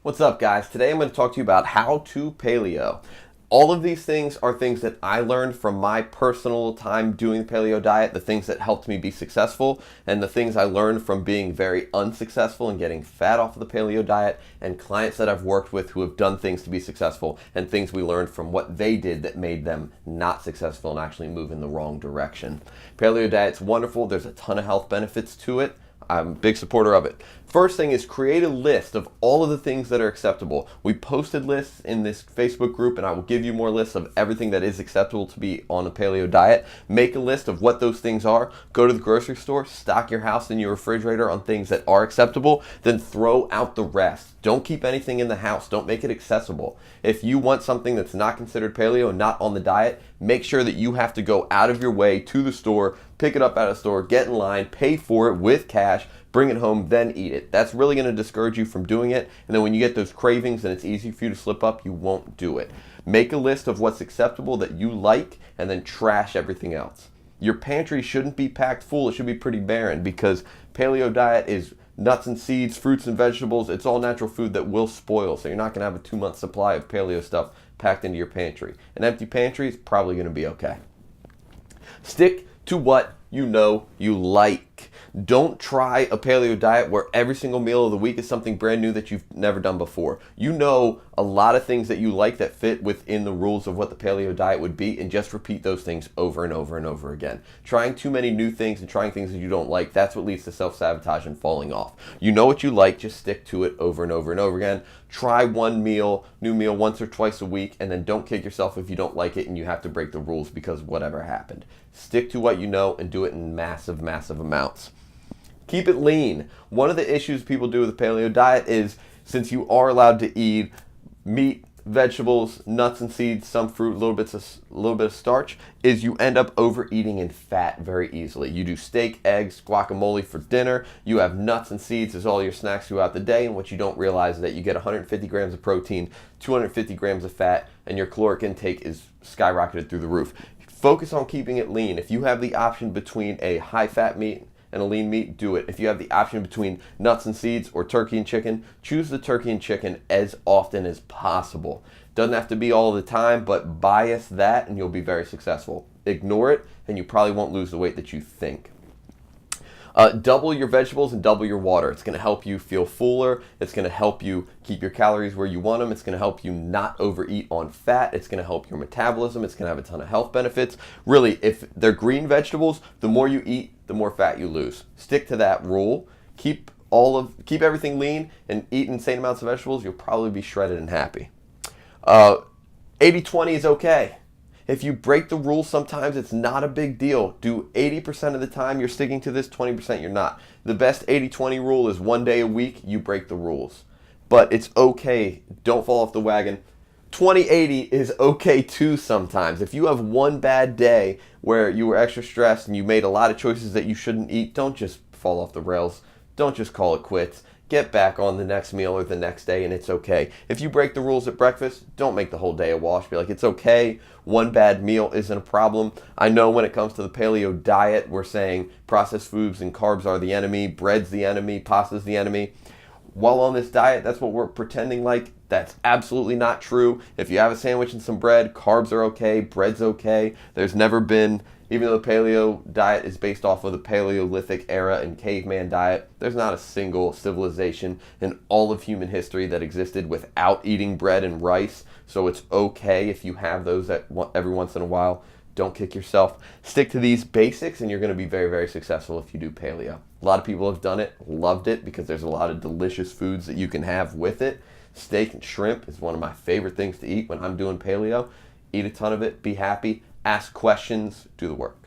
What's up, guys? Today I'm going to talk to you about how to paleo. All of these things are things that I learned from my personal time doing the paleo diet, the things that helped me be successful, and the things I learned from being very unsuccessful and getting fat off of the paleo diet, and clients that I've worked with who have done things to be successful, and things we learned from what they did that made them not successful and actually move in the wrong direction. Paleo diet's wonderful. There's a ton of health benefits to it. I'm a big supporter of it. First thing is create a list of all of the things that are acceptable. We posted lists in this Facebook group, and I will give you more lists of everything that is acceptable to be on a paleo diet. Make a list of what those things are. Go to the grocery store, stock your house and your refrigerator on things that are acceptable, then throw out the rest. Don't keep anything in the house. Don't make it accessible. If you want something that's not considered paleo and not on the diet, make sure that you have to go out of your way to the store, pick it up at a store, get in line, pay for it with cash, bring it home, then eat it. That's really going to discourage you from doing it. And then when you get those cravings and it's easy for you to slip up, you won't do it. Make a list of what's acceptable that you like and then trash everything else. Your pantry shouldn't be packed full. It should be pretty barren because paleo diet is nuts and seeds, fruits and vegetables. It's all natural food that will spoil. So you're not going to have a 2-month supply of paleo stuff packed into your pantry. An empty pantry is probably going to be okay. Stick to what you know you like. Don't try a paleo diet where every single meal of the week is something brand new that you've never done before. You know a lot of things that you like that fit within the rules of what the paleo diet would be, and just repeat those things over and over and over again. Trying too many new things and trying things that you don't like, that's what leads to self-sabotage and falling off. You know what you like, just stick to it over and over and over again. Try one new meal once or twice a week, and then don't kick yourself if you don't like it and you have to break the rules because whatever happened. Stick to what you know and do it in massive amounts. Keep it lean. One of the issues people do with the paleo diet is, since you are allowed to eat meat, vegetables, nuts and seeds, some fruit, a little bit of starch, is you end up overeating in fat very easily. You do steak, eggs, guacamole for dinner. You have nuts and seeds as all your snacks throughout the day, and what you don't realize is that you get 150 grams of protein, 250 grams of fat, and your caloric intake is skyrocketed through the roof. Focus on keeping it lean. If you have the option between a high-fat meat and a lean meat, do it. If you have the option between nuts and seeds or turkey and chicken, choose the turkey and chicken as often as possible. Doesn't have to be all the time, but bias that and you'll be very successful. Ignore it and you probably won't lose the weight that you think. Double your vegetables and double your water. It's going to help you feel fuller. It's going to help you keep your calories where you want them. It's going to help you not overeat on fat. It's going to help your metabolism. It's going to have a ton of health benefits. Really, if they're green vegetables, the more you eat, the more fat you lose. Stick to that rule. Keep everything lean and eat insane amounts of vegetables. You'll probably be shredded and happy. 80-20 is okay. If you break the rules sometimes, it's not a big deal. Do 80% of the time you're sticking to this, 20% you're not. The best 80-20 rule is 1 day a week you break the rules. But it's okay. Don't fall off the wagon. 20-80 is okay too sometimes. If you have one bad day where you were extra stressed and you made a lot of choices that you shouldn't eat, don't just fall off the rails. Don't just call it quits. Get back on the next meal or the next day and it's okay. If you break the rules at breakfast, don't make the whole day a wash. Be like, it's okay. One bad meal isn't a problem. I know when it comes to the paleo diet, we're saying processed foods and carbs are the enemy, bread's the enemy, pasta's the enemy. While on this diet, that's what we're pretending like. That's absolutely not true. If you have a sandwich and some bread, carbs are okay, bread's okay. There's never been, even though the paleo diet is based off of the Paleolithic era and caveman diet, there's not a single civilization in all of human history that existed without eating bread and rice. So it's okay if you have those every once in a while. Don't kick yourself. Stick to these basics and you're going to be very successful if you do paleo. A lot of people have done it, loved it, because there's a lot of delicious foods that you can have with it. Steak and shrimp is one of my favorite things to eat when I'm doing paleo. Eat a ton of it, be happy, ask questions, do the work.